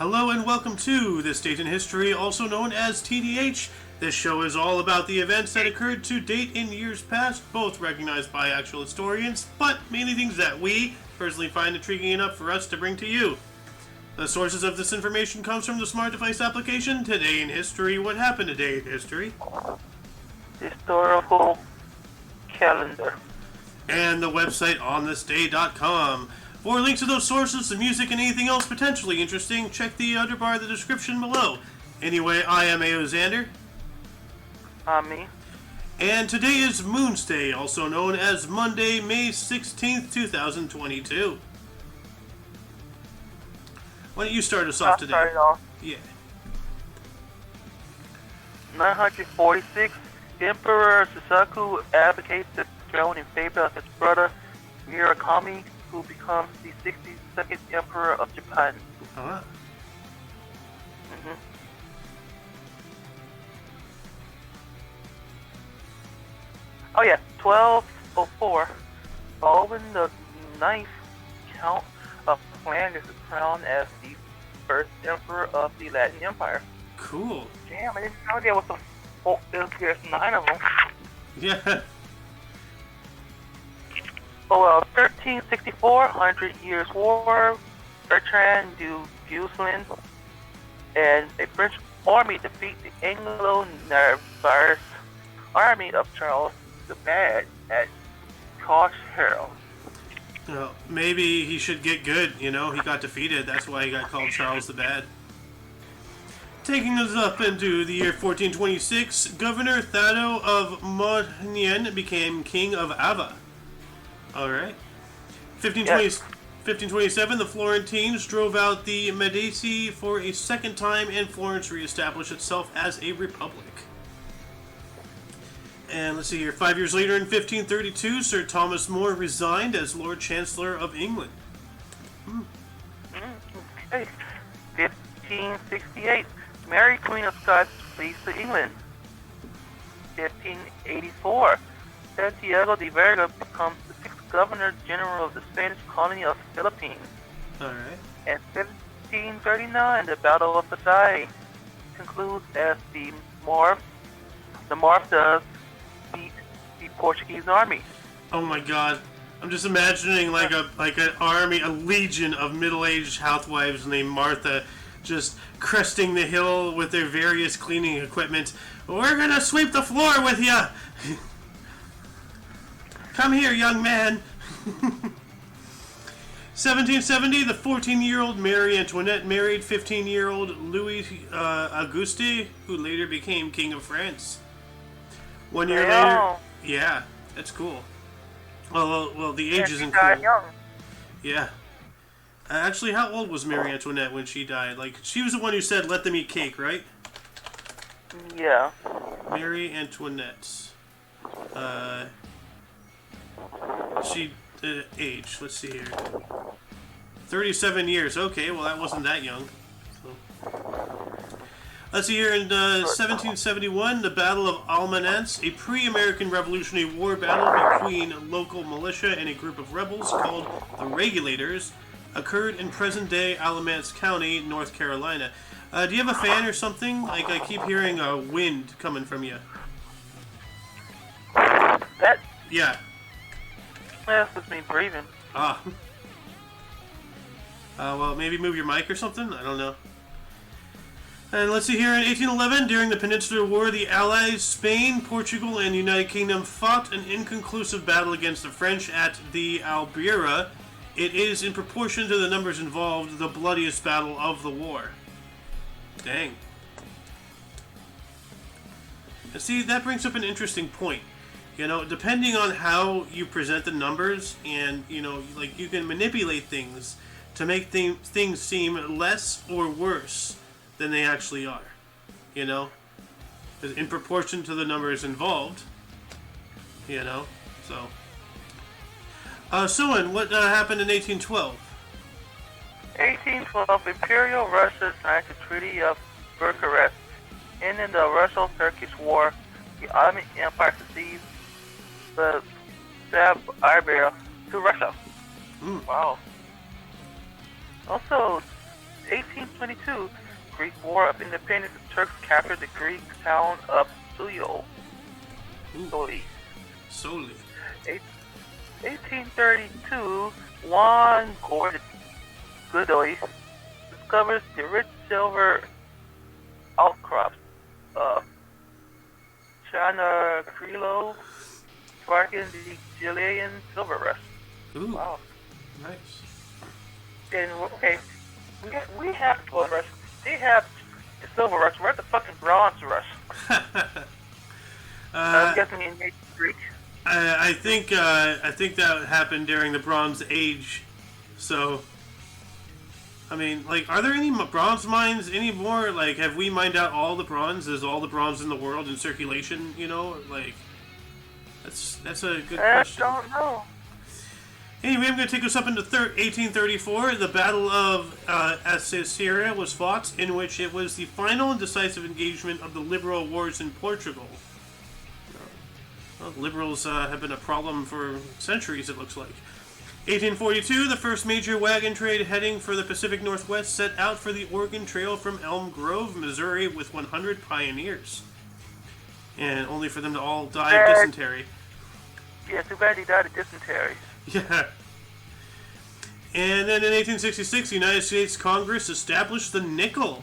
Hello and welcome to This Date in History, also known as TDH. This show is all about the events that occurred to date in years past, both recognized by actual historians, but mainly things that we personally find intriguing enough for us to bring to you. The sources of this information comes from the smart device application Today in History. What happened today in history? Historical calendar. And the website onthisday.com. For links to those sources, the music, and anything else potentially interesting, check the underbar of the description below. Anyway, I am A.O. Xander. Omni. And today is Moon's Day, also known as Monday, May 16th, 2022. Why don't you start us off today? I'll start it off. Yeah. 946, Emperor Susaku abdicates the throne in favor of his brother Murakami, who becomes the 62nd Emperor of Japan. Uh-huh. Oh yeah, 1204, Baldwin the Ninth, Count of Flanders, is crowned as the first Emperor of the Latin Empire. Cool. Damn, I didn't know there was there's 9 of them. Yeah. Oh well, 1364, 100 Years' War, Bertrand du Guesclin and a French army defeat the Anglo-Navarre army of Charles the Bad at Cocheron. Well, maybe he should get good, he got defeated, that's why he got called Charles the Bad. Taking us up into the year 1426, Governor Thado of Montagnan became King of Ava. Alright. 1527, the Florentines drove out the Medici for a second time, and Florence reestablished itself as a republic. And let's see here, 5 years later in 1532, Sir Thomas More resigned as Lord Chancellor of England. Okay. 1568, Mary Queen of Scots flees to England. 1584, Santiago de Verga becomes the 6th Governor General of the Spanish colony of the Philippines. Alright. And 1739, the Battle of Pasay concludes as the Marthas beat the Portuguese army. Oh my god. I'm just imagining like an army, a legion of middle-aged housewives named Martha just cresting the hill with their various cleaning equipment. We're gonna sweep the floor with ya! Come here, young man! 1770, the 14-year-old Marie Antoinette married 15-year-old Louis Auguste, who later became King of France. 1 year later... Yeah, that's cool. Well, the age isn't cool. Young. Yeah. Actually, how old was Marie Antoinette when she died? Like, she was the one who said, let them eat cake, right? Yeah. Marie Antoinette. She age. Let's see here. 37 years. Okay, well that wasn't that young. So. Let's see here in 1771, the Battle of Almanance, a pre-American Revolutionary War battle between local militia and a group of rebels called the Regulators, occurred in present-day Alamance County, North Carolina. Do you have a fan or something? Like I keep hearing a wind coming from you. That? Yeah. That's just me breathing. Ah. Well, maybe move your mic or something? I don't know. And let's see here, in 1811, during the Peninsular War, the Allies, Spain, Portugal, and the United Kingdom fought an inconclusive battle against the French at the Albuera. It is, in proportion to the numbers involved, the bloodiest battle of the war. Dang. And see, that brings up an interesting point. Depending on how you present the numbers, and, like, you can manipulate things to make things seem less or worse than they actually are. In proportion to the numbers involved. So. Soen, what happened in 1812? 1812, Imperial Russia signed the Treaty of Bucharest, ending the Russo-Turkish War. The Ottoman Empire succeeds the Iberia to Russia. Wow. Also, 18 1822, Greek War of Independence, the Turks captured the Greek town of Soli. 1832, Juan Godoy discovers the rich silver outcrops of Chanacrilo, sparking the Chilean silver rush. Ooh. Wow. Nice. And okay, we have the gold rush. They have the silver rush. We're at the fucking bronze rush. I'm guessing in ancient Greek. I think that happened during the Bronze Age. So, I mean, like, are there any bronze mines anymore? Like, have we mined out all the bronze? Is all the bronze in the world in circulation? You know, like, that's a good question. I don't know. Anyway, I'm going to take us up into 1834. The Battle of Algeciras was fought, in which it was the final and decisive engagement of the liberal wars in Portugal. Well, liberals have been a problem for centuries, it looks like. 1842, the first major wagon trade heading for the Pacific Northwest set out for the Oregon Trail from Elm Grove, Missouri, with 100 pioneers. And only for them to all die of dysentery. Yeah, too bad he died of dysentery. Yeah. And then in 1866, the United States Congress established the nickel,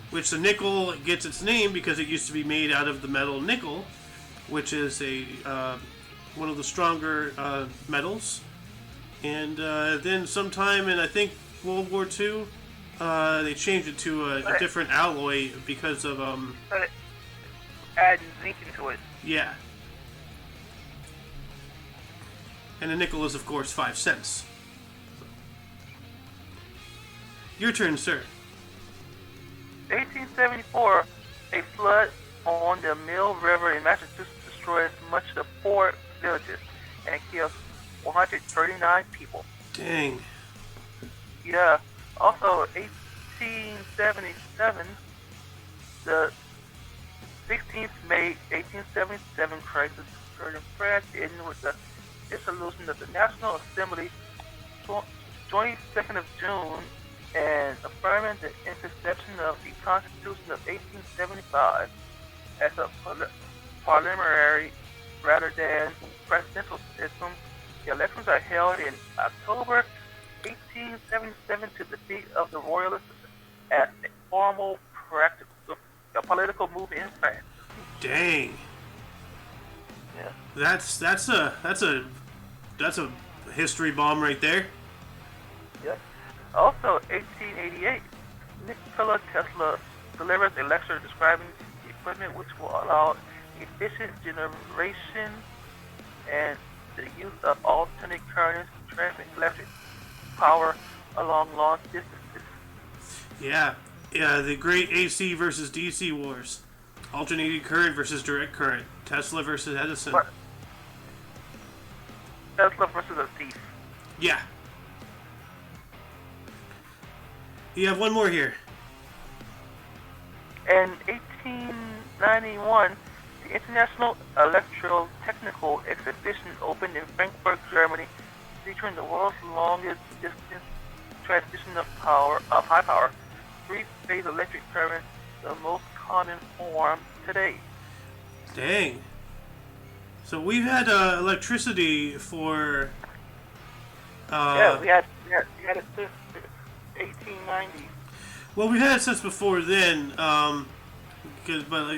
which the nickel gets its name because it used to be made out of the metal nickel, which is a one of the stronger metals. And then sometime in, I think, World War II, they changed it to a different alloy because of... add zinc into it. Yeah. And a nickel is, of course, 5 cents. Your turn, sir. 1874, a flood on the Mill River in Massachusetts destroys much of 4 villages and kills 139 people. Dang. Yeah. Also, 1877, the 16th May 1877 crisis occurred in France, ending with the dissolution of the National Assembly 22nd of June and affirming the interception of the Constitution of 1875 as a parliamentary rather than presidential system. The elections are held in October 1877 to defeat of the Royalists as a formal political move in France. Dang. Yeah. That's a history bomb right there. Yeah. Also, 1888, Nikola Tesla delivers a lecture describing the equipment which will allow efficient generation and the use of alternate currents to transmit electric power along long distances. Yeah, the great AC versus DC wars. Alternating current versus direct current. Tesla versus Edison. What? Tesla versus a thief. Yeah. You have one more here. In 1891, the International Electrotechnical Exhibition opened in Frankfurt, Germany, featuring the world's longest distance transmission of high power, 3-phase electric current, the most common form today. Dang. So we've had electricity for... yeah, we had it since 1890. Well, we've had it since before then, but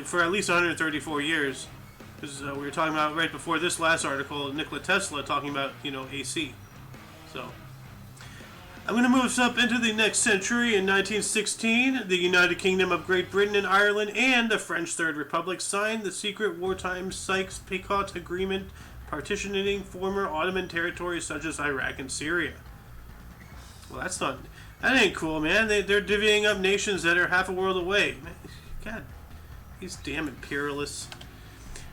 for at least 134 years. Because we were talking about, right before this last article, Nikola Tesla talking about, AC. So, I'm going to move us up into the next century. In 1916, the United Kingdom of Great Britain and Ireland and the French Third Republic signed the secret wartime Sykes-Picot Agreement, partitioning former Ottoman territories such as Iraq and Syria. Well, that ain't cool, man. They're divvying up nations that are half a world away. Man, God, these damn imperialists.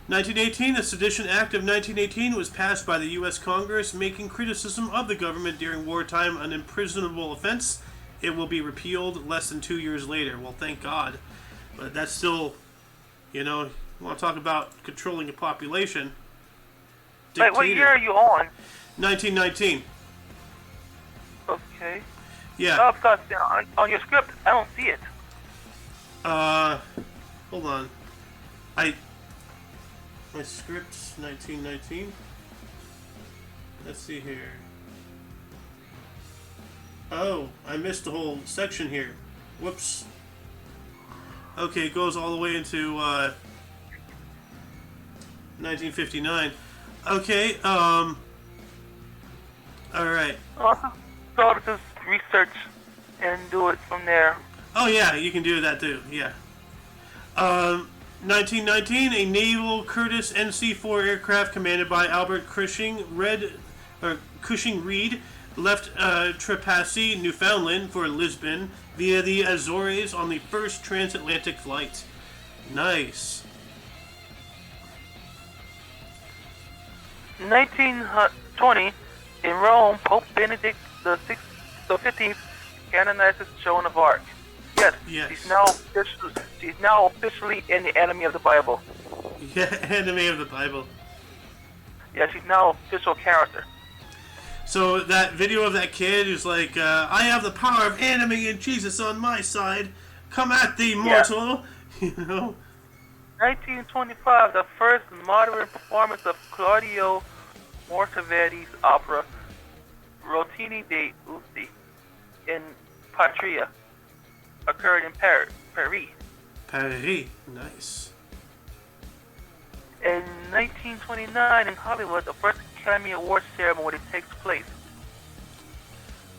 1918, the Sedition Act of 1918 was passed by the U.S. Congress, making criticism of the government during wartime an imprisonable offense. It will be repealed less than 2 years later. Well, thank God. But that's still, you want to talk about controlling a population. Wait, what year are you on? 1919. Okay. Yeah. Oh, because on your script, I don't see it. Hold on. My script's 1919. Let's see here. Oh, I missed the whole section here. Whoops. Okay, it goes all the way into 1959. Okay, alright. Awesome. So just research and do it from there. Oh yeah, you can do that too, yeah. 1919, a naval Curtiss NC-4 aircraft commanded by Albert Cushing Reed left Trepassey, Newfoundland for Lisbon via the Azores on the first transatlantic flight. Nice. 1920, in Rome, Pope Benedict the 15th canonizes Joan of Arc. Yes. She's now officially in the enemy of the Bible. Yeah, enemy of the Bible. Yeah, she's now official character. So that video of that kid who's like, I have the power of enemy and Jesus on my side. Come at thee, mortal. Yeah. You know? 1925, the first modern performance of Claudio Monteverdi's opera Rotini dei Uffi in Patria occurred in Paris. Paris, nice. In 1929, in Hollywood, the first Academy Awards ceremony takes place.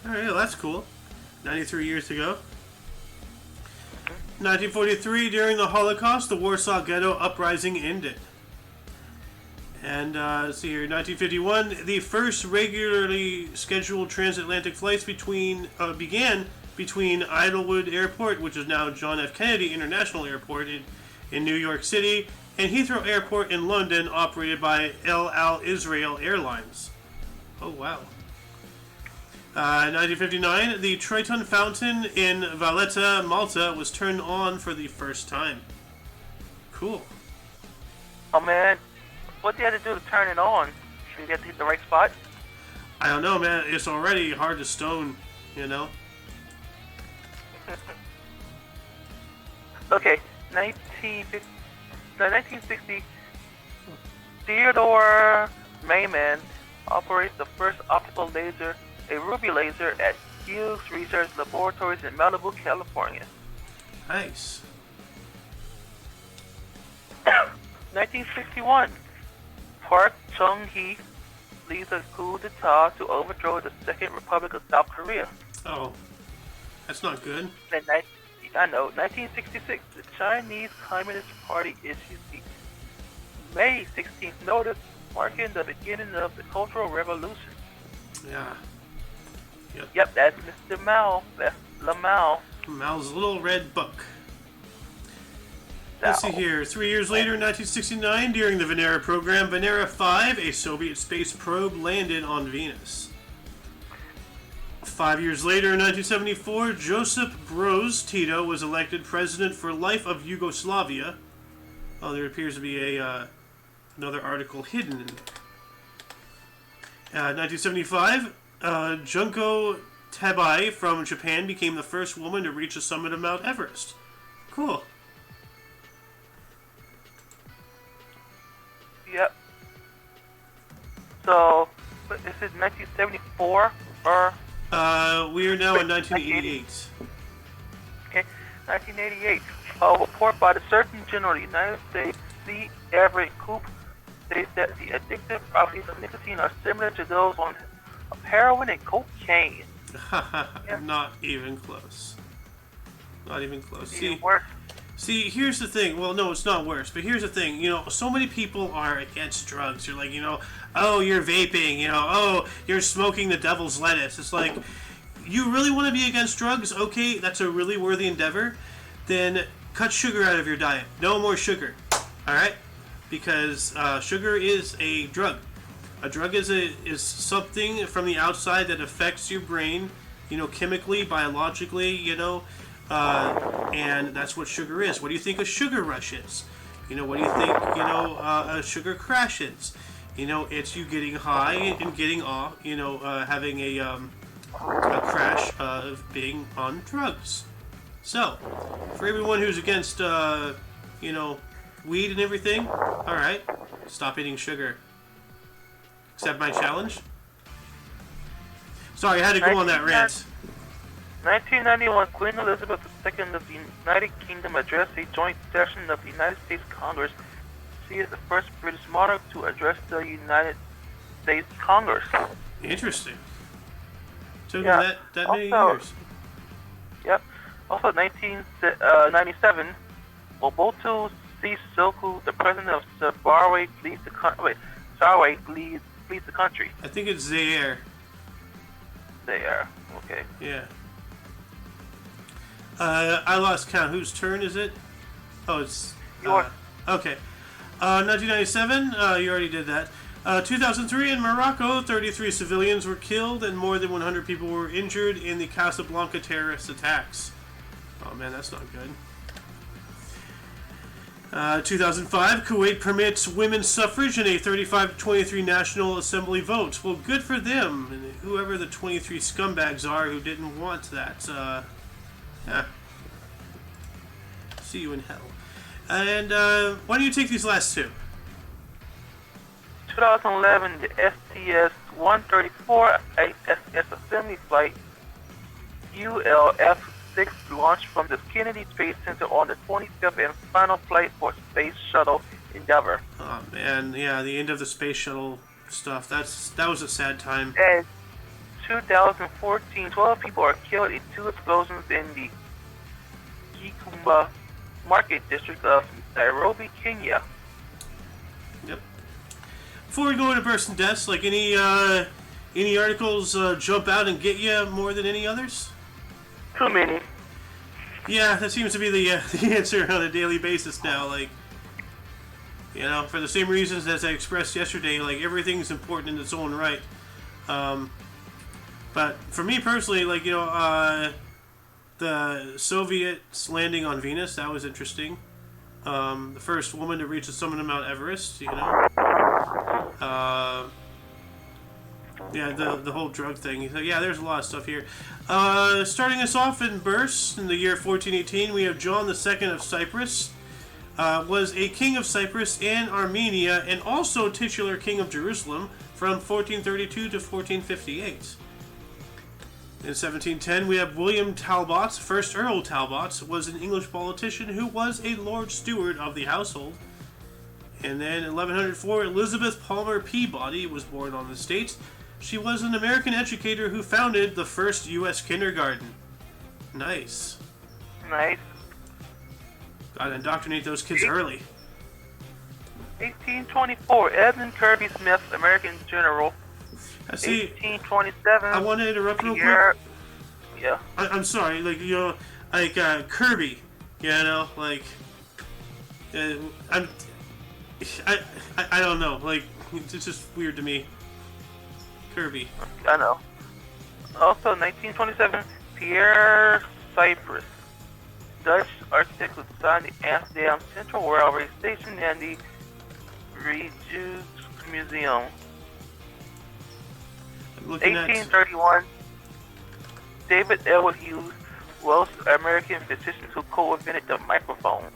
Alright, well, that's cool. 93 years ago. 1943, during the Holocaust, the Warsaw Ghetto Uprising ended. And, let's see here, 1951, the first regularly scheduled transatlantic flights began between Idlewood Airport, which is now John F. Kennedy International Airport in New York City, and Heathrow Airport in London, operated by El Al Israel Airlines. Oh, wow. 1959, the Triton Fountain in Valletta, Malta, was turned on for the first time. Cool. Oh, man. What do you have to do to turn it on? Do you have to hit the right spot? I don't know, man. It's already hard to stone, you know? Okay, 1960, Theodore Mayman operates the first optical laser, a ruby laser, at Hughes Research Laboratories in Malibu, California. Nice. 1961, Park Chung-hee leads a coup d'etat to overthrow the Second Republic of South Korea. Oh, that's not good. In 1966, the Chinese Communist Party issues the May 16th notice, marking the beginning of the Cultural Revolution. Yeah. Yep, that's Mr. Mao. That's Lamao. Mao's little red book. Let's see here. 3 years later, in 1969, during the Venera program, Venera 5, a Soviet space probe, landed on Venus. 5 years later, in 1974, Josip Broz Tito was elected president for life of Yugoslavia. Oh, there appears to be another article hidden in there. 1975, Junko Tabei from Japan became the first woman to reach the summit of Mount Everest. Cool. Yep. So, this is 1974, or? We are now in 1988. Okay, 1988. A report by the Surgeon General of the United States, C. Everett Koop, states that the addictive properties of nicotine are similar to those of heroin and cocaine. Not even close. Not even close. Even worse. See, here's the thing. Well, no, it's not worse. But here's the thing. You know, so many people are against drugs. You're like, oh, you're vaping. Oh, you're smoking the devil's lettuce. It's like, you really want to be against drugs? Okay, that's a really worthy endeavor. Then cut sugar out of your diet. No more sugar. All right? Because sugar is a drug. A drug is something from the outside that affects your brain, chemically, biologically, and that's what sugar is. What do you think a sugar rush is? What do you think, a sugar crash is? It's you getting high and getting off, having a a crash of being on drugs. So, for everyone who's against, you know, weed and everything, alright, stop eating sugar. Accept my challenge? Sorry, I had to go on that rant. 1991, Queen Elizabeth II of the United Kingdom addressed a joint session of the United States Congress. She is the first British monarch to address the United States Congress. Interesting. Took that many also, years. Yep. Also, 1997, Mobutu Sissoko, the president of Zimbabwe, leads the country. Leads the country. I think it's Zaire. Zaire. Okay. Yeah. I lost count. Whose turn is it? Oh, it's yours. Okay. 1997. You already did that. 2003 in Morocco, 33 civilians were killed and more than 100 people were injured in the Casablanca terrorist attacks. Oh man, that's not good. 2005, Kuwait permits women's suffrage in a 35-23 National Assembly vote. Well, good for them, and whoever the 23 scumbags are who didn't want that. Yeah. See you in hell. And why don't you take these last two? 2011, the STS-134 ISS Assembly Flight ULF-6 launched from the Kennedy Space Center on the 25th and final flight for Space Shuttle Endeavour. Oh man, yeah, the end of the Space Shuttle stuff. That was a sad time. And 2014, 12 people are killed in two explosions in the Gikomba Market District of Nairobi, Kenya. Yep. Before we go into person deaths, like any articles jump out and get you more than any others? Too many. Yeah, that seems to be the answer on a daily basis now. Like, you know, for the same reasons as I expressed yesterday, like everything's important in its own right. But for me personally, like, you know, the Soviets landing on Venus, that was interesting. The first woman to reach the summit of Mount Everest, you know. Yeah, the whole drug thing. So yeah, there's a lot of stuff here. Starting us off in bursts, in the year 1418, we have John II of Cyprus. Was a king of Cyprus and Armenia, and also titular king of Jerusalem from 1432 to 1458. In 1710, we have William Talbot, first Earl Talbot, was an English politician who was a Lord Steward of the household. And then in 1104, Elizabeth Palmer Peabody was born on the estate. She was an American educator who founded the first U.S. kindergarten. Nice. Nice. Gotta indoctrinate those kids early. 1824, Edmund Kirby Smith, American general. I see. 1827. I want to interrupt real quick. Yeah. I'm sorry, like, you know, like Kirby, you know, like, I don't know, like, it's just weird to me. Kirby. I know. Also, 1927, Pierre Cyprus, Dutch architect who designed the Amsterdam Central Railway Station and the Rijksmuseum. 1831, David Edward Hughes, Welsh American physician who co-invented the microphone.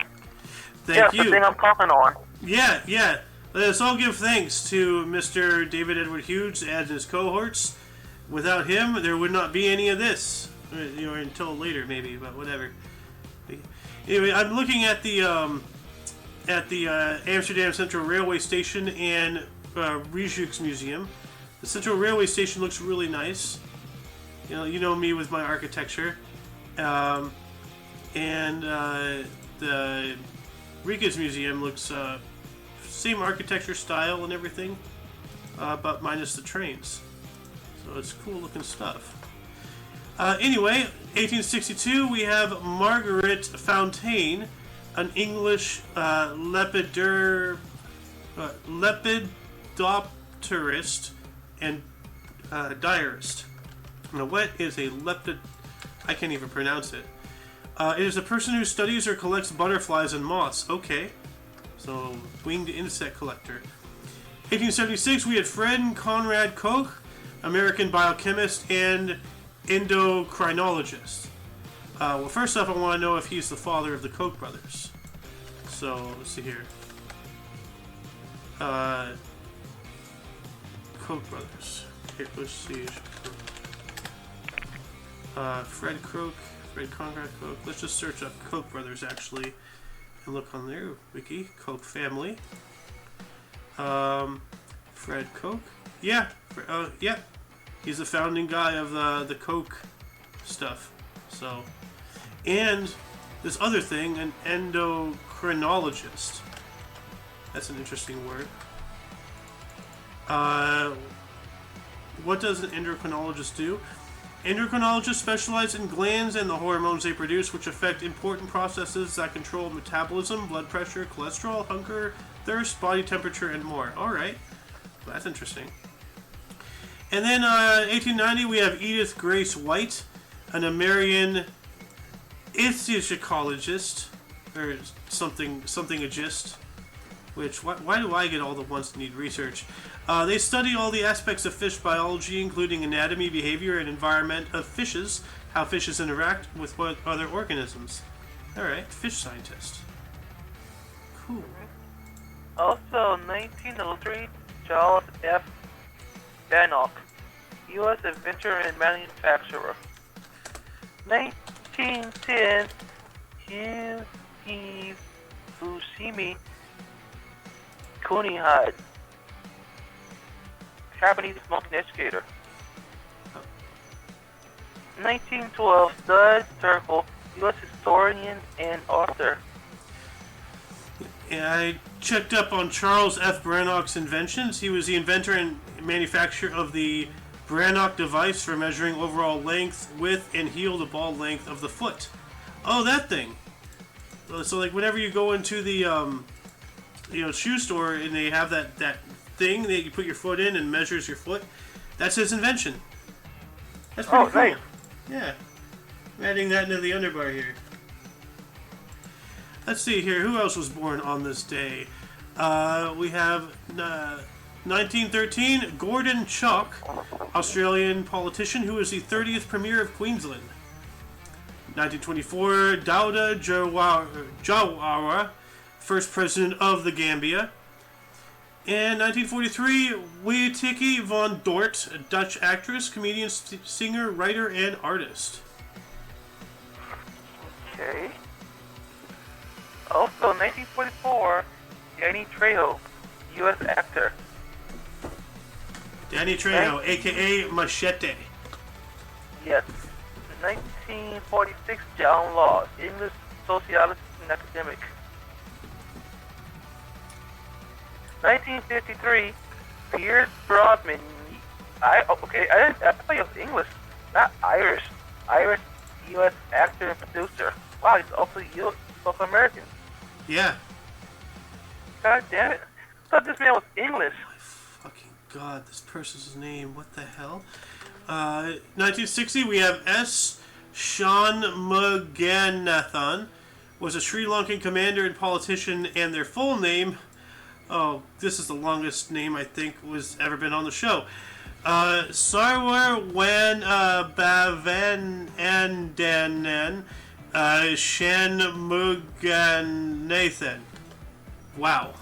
Thank you. The thing I'm talking on. Yeah. Let us all give thanks to Mr. David Edward Hughes and his cohorts. Without him, there would not be any of this. You know, until later, maybe, but whatever. Anyway, I'm looking at the Amsterdam Central Railway Station and Rijksmuseum. The Central Railway Station looks really nice. You know me with my architecture. And the Rijksmuseum looks same architecture style and everything, but minus the trains. So it's cool looking stuff. Anyway, 1862, we have Margaret Fontaine, an English lepidopterist and diarist. Now, what is a I can't even pronounce it. It is a person who studies or collects butterflies and moths. Okay. So, winged insect collector. 1876, we had Fred Conrad Koch, American biochemist and endocrinologist. Well, first off, I want to know if he's the father of the Koch brothers. So, let's see here. Koch brothers. Here, let's see. Fred Conrad Koch. Let's just search up Koch brothers, actually, and look on their wiki. Koch family. Fred Koch. Yeah. Yeah. He's the founding guy of the Koch stuff. So, and this other thing, an endocrinologist. That's an interesting word. What does an endocrinologist do? Endocrinologists specialize in glands and the hormones they produce, which affect important processes that control metabolism, blood pressure, cholesterol, hunger, thirst, body temperature, and more. Alright. Well, that's interesting. And then, 1890, we have Edith Grace White, an American ichthyologist, or something-agist, which, why do I get all the ones that need research? They study all the aspects of fish biology, including anatomy, behavior, and environment of fishes, how fishes interact with other organisms. Alright, fish scientist. Cool. Also, 1903, Charles F. Bannock, U.S. inventor and manufacturer. 1910, Yuki Fushimi Kunihide, Japanese mountain educator. 1912, Dud Turkle, U.S. historian and author. Yeah, I checked up on Charles F. Bannock's inventions. He was the inventor and manufacturer of the Bannock device for measuring overall length, width, and heel to ball length of the foot. Oh, that thing. So, like, whenever you go into the shoe store and they have that thing that you put your foot in and measures your foot, that's his invention. That's pretty cool. Nice. Yeah. I'm adding that into the underbar here. Let's see here. Who else was born on this day? We have 1913, Gordon Chalk, Australian politician who was the 30th Premier of Queensland. 1924, Dawda Jawara, first president of the Gambia. And 1943, Wietteke van Dort, a Dutch actress, comedian, singer, writer, and artist. Okay. Also, 1944, Danny Trejo, U.S. actor. Danny Trejo, a.k.a. Machete. Yes. 1946, John Law, English sociologist and academic. 1953, Pierce Brosnan. I thought he was English, not Irish. Irish U.S. actor and producer. Wow, he's also South American. Yeah. God damn it. I thought this man was English. Oh my fucking god, this person's name. What the hell? 1960, we have S. Shanmuganathan, was a Sri Lankan commander and politician, and their full name, oh, this is the longest name I think was ever been on the show. Sarwar Wan Bhavanandanan Shanmuganathan. Wow.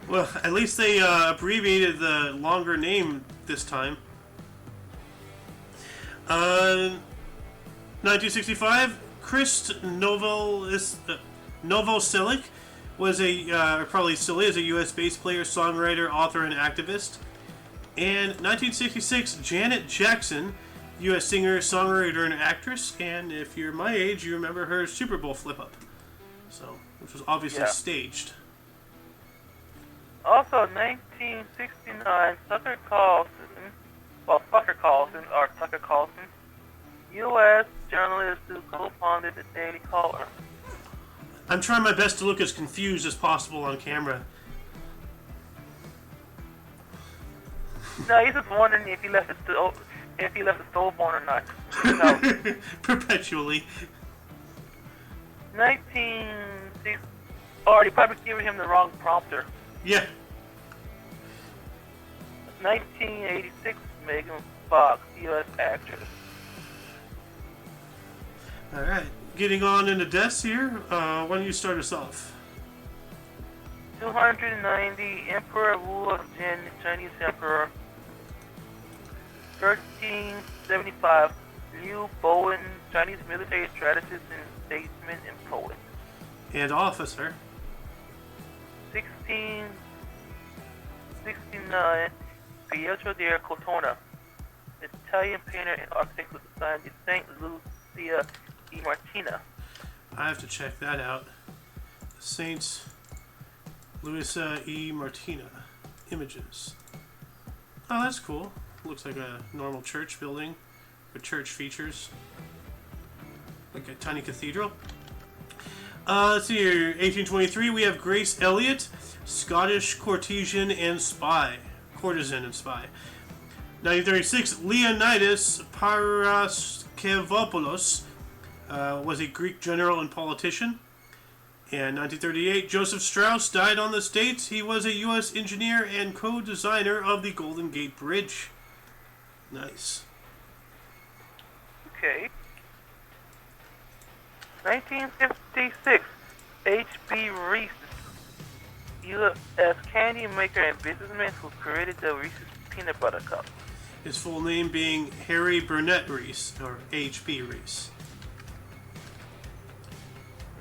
Well, at least they abbreviated the longer name this time. 1965, Chris Novoselic was probably still is, a U.S.-based player, songwriter, author, and activist. And 1966, Janet Jackson, U.S. singer, songwriter, and actress. And if you're my age, you remember her Super Bowl flip-up. So, which was obviously staged. Also, 1969, Tucker Carlson, U.S. journalist who co-founded the Daily Caller. I'm trying my best to look as confused as possible on camera. No, he's just wondering if he left the stove on or not. No. Perpetually. 1960. Oh, they probably giving him the wrong prompter. Yeah. 1986, Megan Fox, U.S. actress. Alright, getting on into deaths here. Why don't you start us off? 290, Emperor Wu of Jin, Chinese Emperor. 1375, Liu Bowen, Chinese military strategist and statesman and poet. And officer. 1669, Pietro della Cortona, Italian painter and architect who designed the St. Lucia e Martina. I have to check that out. Saints Luisa E. Martina. Images. Oh, that's cool. Looks like a normal church building with church features. Like a tiny cathedral. Let's see here. 1823, we have Grace Elliott, Scottish courtesan and spy. 1936, Leonidas Paraskevopoulos was a Greek general and politician. And 1938, Joseph Strauss died on the States. He was a U.S. engineer and co-designer of the Golden Gate Bridge. Nice. Okay. 1956, H.B. Reese, U.S. candy maker and businessman who created the Reese's Peanut Butter Cup. His full name being Harry Burnett Reese, or H.B. Reese.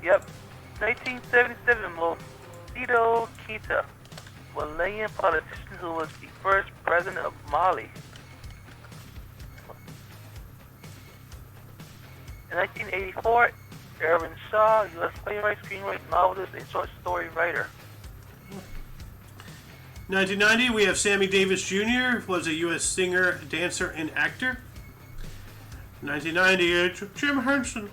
Yep. 1977, Mosito Keita, Malayan politician who was the first president of Mali. In 1984, Erwin Shaw, U.S. playwright, screenwriter, novelist, and short story writer. 1990, we have Sammy Davis Jr., was a U.S. singer, dancer, and actor. 1990, Jim Henson,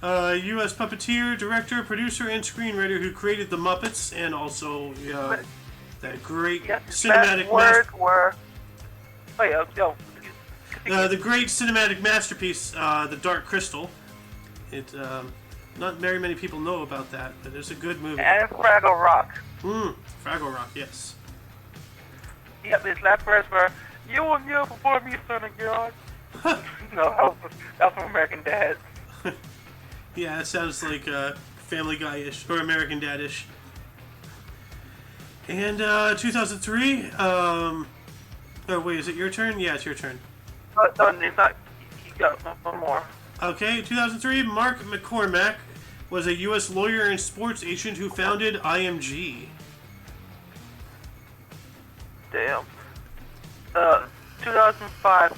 U.S. puppeteer, director, producer, and screenwriter who created The Muppets and also that great cinematic the great cinematic masterpiece, The Dark Crystal. Not very many people know about that, but it's a good movie. And Fraggle Rock. Fraggle Rock, yes. Yep, it's that first where you will kneel before me, son of God. No, that was from American Dad. Yeah, that sounds like Family Guy-ish, or American Dad-ish. And 2003, oh wait, is it your turn? Yeah, it's your turn. No, it's not. You got one more. Okay, 2003, Mark McCormack was a U.S. lawyer and sports agent who founded IMG. Damn. 2005,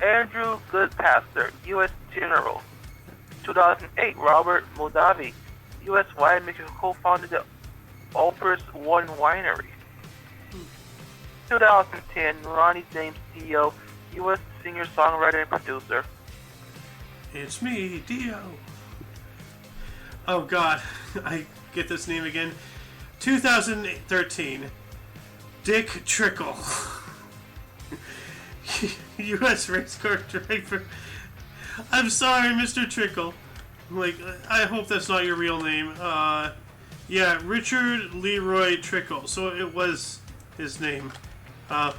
Andrew Goodpaster, U.S. General. 2008, Robert Moldavi, U.S. winemaker who co-founded the Opus One Winery. 2010, Ronnie James Dio, U.S. singer-songwriter and producer. It's me, Dio. Oh God, I get this name again. 2013, Dick Trickle, U.S. race car driver. I'm sorry, Mr. Trickle. Like, I hope that's not your real name. Yeah, Richard Leroy Trickle. So it was his name. That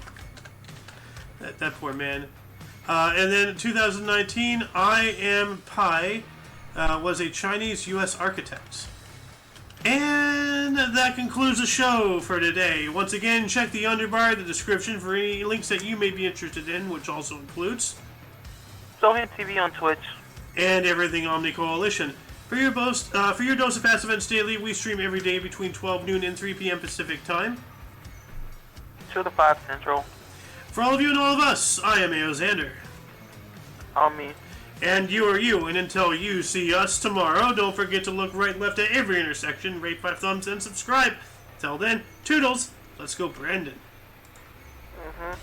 poor man. And then 2019, I Am Pai was a Chinese U.S. architect. And that concludes the show for today. Once again, check the underbar, the description for any links that you may be interested in, which also includes Sohan TV on Twitch. And everything Omni Coalition. For your dose of Past Events Daily, we stream every day between 12 noon and 3 p.m. Pacific Time. 2 to 5 Central. For all of you and all of us, I am Xander. Omni. And you are you, and until you see us tomorrow, don't forget to look right and left at every intersection, rate 5 thumbs, and subscribe. Till then, toodles. Let's go, Brandon. Mm-hmm.